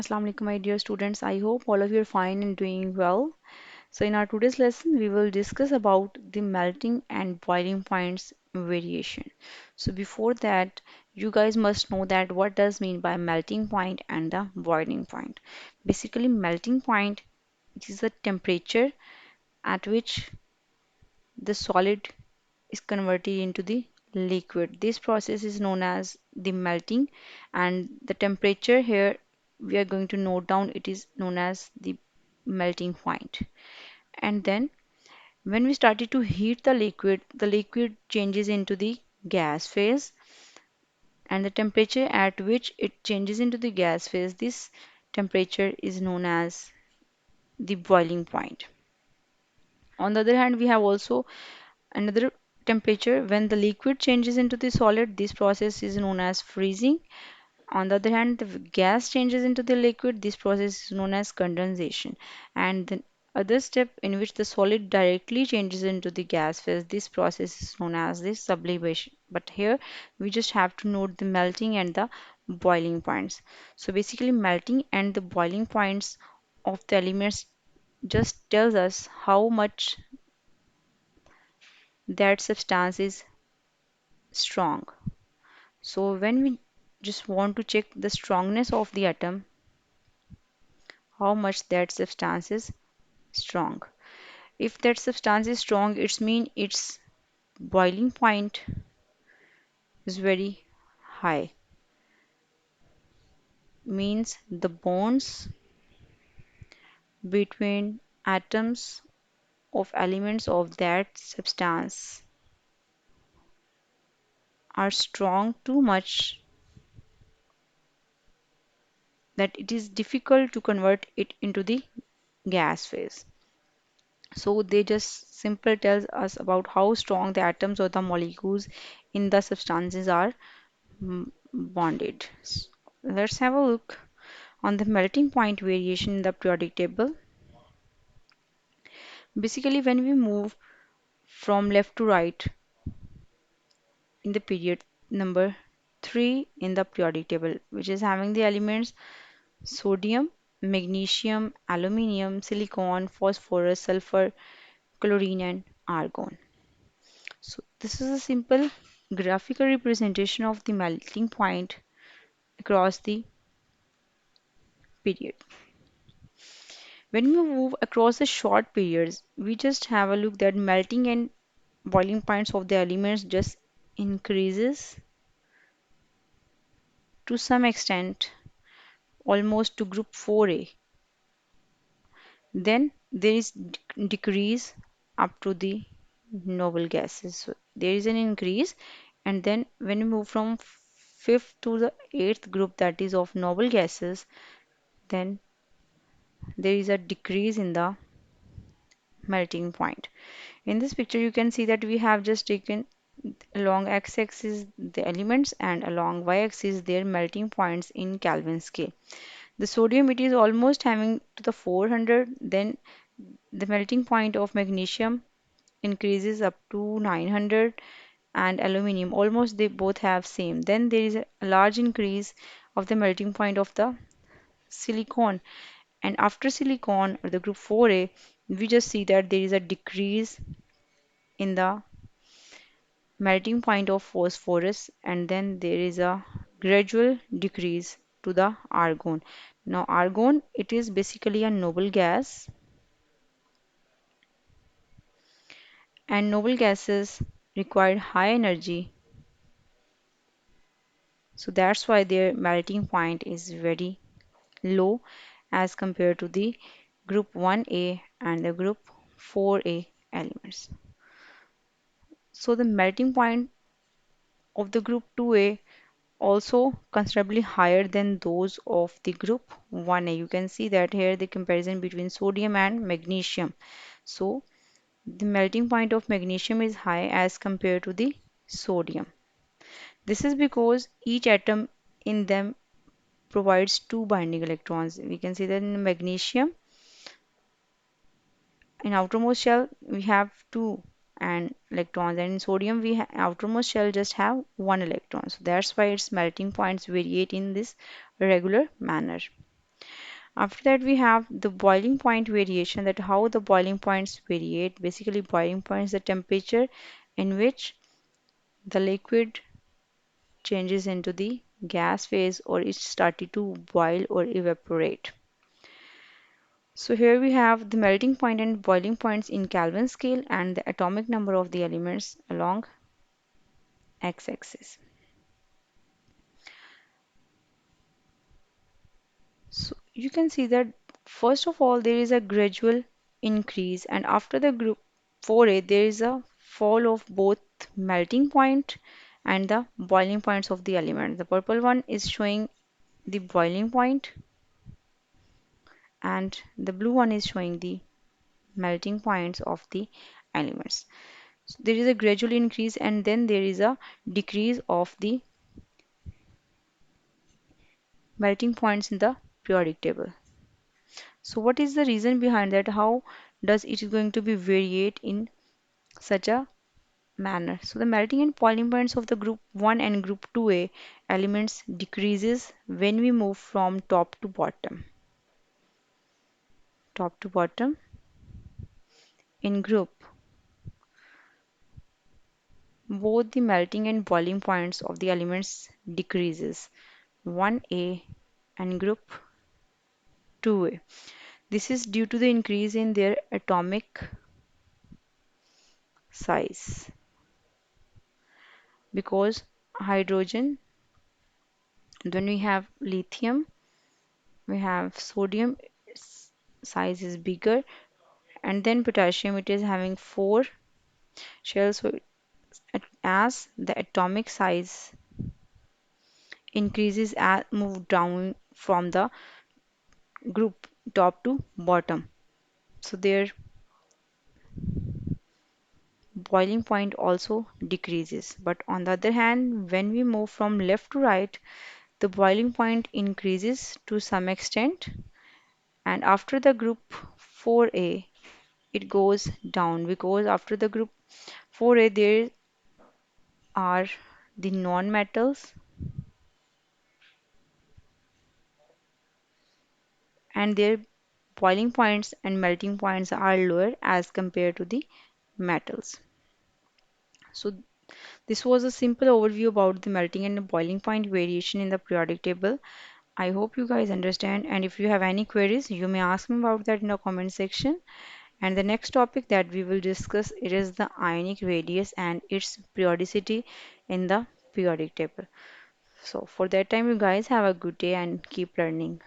Assalamu alaikum, my dear students. I hope all of you are fine and doing well. So, in our today's lesson, we will discuss about the melting and boiling points variation. So, before that, you guys must know that what does mean by melting point and the boiling point. Basically, melting point is the temperature at which the solid is converted into the liquid. This process is known as the melting, and the temperature here we are going to note down it is known as the melting point. And then when we started to heat the liquid changes into the gas phase, and the temperature at which it changes into the gas phase, this temperature is known as the boiling point. On the other hand, we have also another temperature when the liquid changes into the solid. This process is known as freezing. On the other hand, the gas changes into the liquid. This process is known as condensation. And the other step in which the solid directly changes into the gas phase, this process is known as the sublimation. But here we just have to note the melting and the boiling points. So basically, melting and the boiling points of the elements just tells us how much that substance is strong. So when we just want to check the strongness of the atom, how much that substance is strong. If that substance is strong, it means its boiling point is very high. Means the bonds between atoms of elements of that substance are strong too much that it is difficult to convert it into the gas phase. So they just simple tells us about how strong the atoms or the molecules in the substances are bonded. Let's have a look on the melting point variation in the periodic table. Basically, when we move from left to right in the period number 3 in the periodic table, which is having the elements sodium, magnesium, aluminium, silicon, phosphorus, sulfur, chlorine, and argon. So this is a simple graphical representation of the melting point across the period. When we move across the short periods, we just have a look that melting and boiling points of the elements just increases to some extent almost to group 4A. Then there is decrease up to the noble gases. So there is an increase, and then when we move from fifth to the eighth group, that is of noble gases, then there is a decrease in the melting point. In this picture, you can see that we have just taken along x-axis the elements and along y-axis their melting points in Kelvin scale. The sodium, it is almost having to the 400, then the melting point of magnesium increases up to 900, and aluminium almost they both have same. Then there is a large increase of the melting point of the silicon, and after silicon or the group 4A, we just see that there is a decrease in the melting point of phosphorus, and then there is a gradual decrease to the argon. Now argon, it is basically a noble gas, and noble gases require high energy, so that's why their melting point is very low as compared to the group 1A and the group 4A elements. So the melting point of the group 2A also considerably higher than those of the group 1A. You can see that here the comparison between sodium and magnesium. So the melting point of magnesium is high as compared to the sodium. This is because each atom in them provides two binding electrons. We can see that in magnesium, in outermost shell we have two and electrons, and in sodium we outermost shell just have one electron. So that's why its melting points variate in this regular manner. After that, we have the boiling point variation, that how the boiling points variate. Basically, boiling point is the temperature in which the liquid changes into the gas phase or it started to boil or evaporate. So here we have the melting point and boiling points in Kelvin scale and the atomic number of the elements along x-axis. So you can see that first of all there is a gradual increase, and after the group 4A there is a fall of both melting point and the boiling points of the element. The purple one is showing the boiling point and the blue one is showing the melting points of the elements. So there is a gradual increase and then there is a decrease of the melting points in the periodic table. So what is the reason behind that? How does it is going to be variate in such a manner? So the melting and boiling points of the group 1 and group 2A elements decreases when we move from top to bottom. Top to bottom in group, both the melting and boiling points of the elements decreases 1A and group 2A. This is due to the increase in their atomic size, because hydrogen, then we have lithium, we have sodium, its size is bigger, and then potassium, it is having four shells. So as the atomic size increases as move down from the group top to bottom, so their boiling point also decreases. But on the other hand, when we move from left to right, the boiling point increases to some extent, and after the group 4A it goes down, because after the group 4A there are the non-metals and their boiling points and melting points are lower as compared to the metals. So this was a simple overview about the melting and the boiling point variation in the periodic table. I hope you guys understand, and if you have any queries you may ask me about that in the comment section. And the next topic that we will discuss, it is the ionic radius and its periodicity in the periodic table. So for that time, you guys have a good day and keep learning.